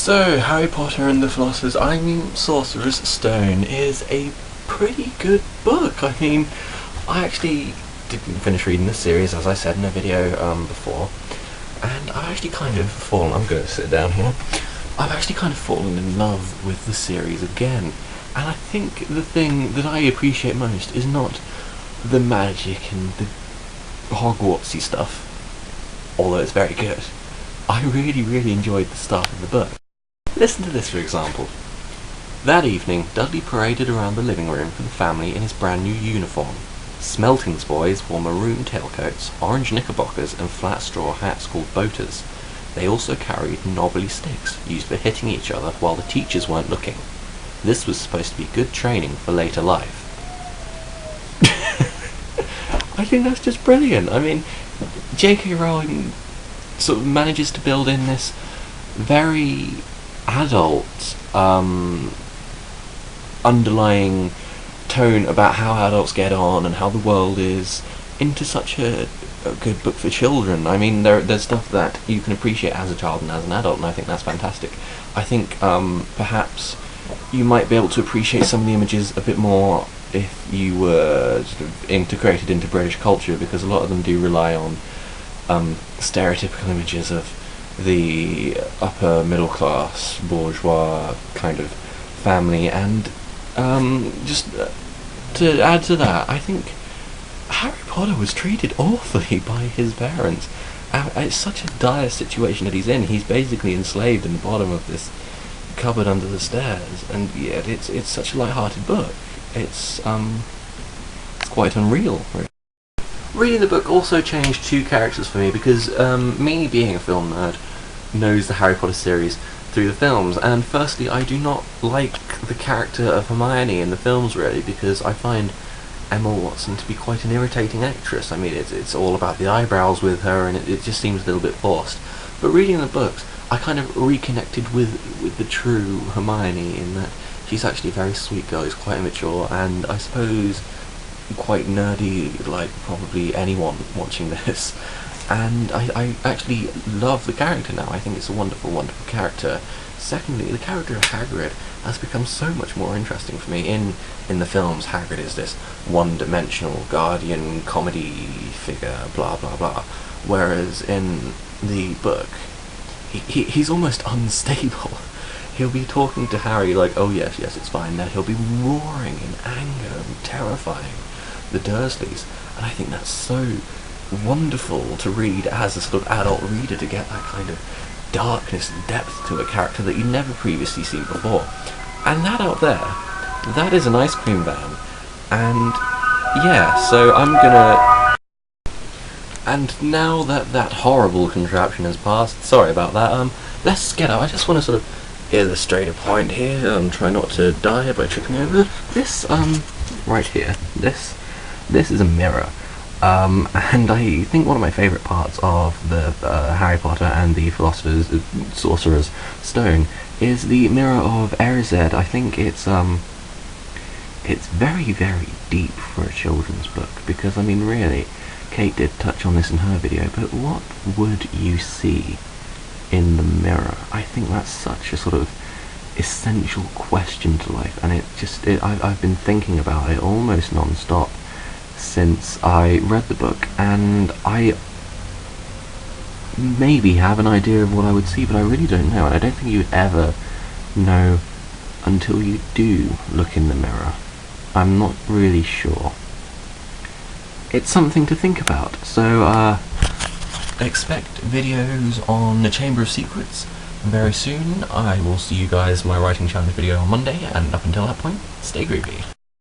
So, Harry Potter and the Sorcerer's Stone is a pretty good book. I actually didn't finish reading the series, as I said in a video before, and I've actually kind of fallen, I'm going to sit down here, I've actually kind of fallen in love with the series again, and I think the thing that I appreciate most is not the magic and the Hogwartsy stuff, although it's very good. I really enjoyed the start of the book. Listen to this, for example. That evening, Dudley paraded around the living room for the family in his brand new uniform. Smelting's boys wore maroon tailcoats, orange knickerbockers, and flat straw hats called boaters. They also carried knobbly sticks, used for hitting each other while the teachers weren't looking. This was supposed to be good training for later life. I think that's just brilliant. J.K. Rowling sort of manages to build in this very adult underlying tone about how adults get on and how the world is into such a good book for children. There's stuff that you can appreciate as a child and as an adult, and I think that's fantastic. I think perhaps you might be able to appreciate some of the images a bit more if you were sort of integrated into British culture, because a lot of them do rely on stereotypical images of the upper middle class bourgeois kind of family, and to add to that, I think Harry Potter was treated awfully by his parents. It's such a dire situation that he's in. He's basically enslaved in the bottom of this cupboard under the stairs, and yet it's such a light-hearted book. It's quite unreal. Reading the book also changed two characters for me, because me being a film nerd knows the Harry Potter series through the films, and firstly I do not like the character of Hermione in the films really, because I find Emma Watson to be quite an irritating actress. It's all about the eyebrows with her, and it just seems a little bit forced. But reading the books, I kind of reconnected with the true Hermione, in that she's actually a very sweet girl, who's quite immature, and I suppose quite nerdy, like probably anyone watching this. And I actually love the character now. I think it's a wonderful character. Secondly, the character of Hagrid has become so much more interesting for me. In the films, Hagrid is this one-dimensional guardian comedy figure, blah blah blah, whereas in the book, he's almost unstable. He'll be talking to Harry like, oh yes, it's fine, then he'll be roaring in anger and terrifying the Dursleys, and I think that's so wonderful to read as a sort of adult reader, to get that kind of darkness and depth to a character that you've never previously seen before. And that out there, that is an ice cream van, and yeah, so I'm gonna... And now that that horrible contraption has passed, sorry about that, let's get out. I just want to sort of illustrate a point here, try not to die by tripping over this, right here, this is a mirror. And I think one of my favourite parts of the Harry Potter and the Sorcerer's Stone is the mirror of Erised. I think it's very deep for a children's book, because really, Cait did touch on this in her video, but what would you see in the mirror? I think that's such a sort of essential question to life, and I've been thinking about it almost non-stop since I read the book, and I maybe have an idea of what I would see, but I really don't know, and I don't think you would ever know until you do look in the mirror. I'm not really sure. It's something to think about, so expect videos on the Chamber of Secrets very soon. I will see you guys in my writing challenge video on Monday, and up until that point, stay groovy.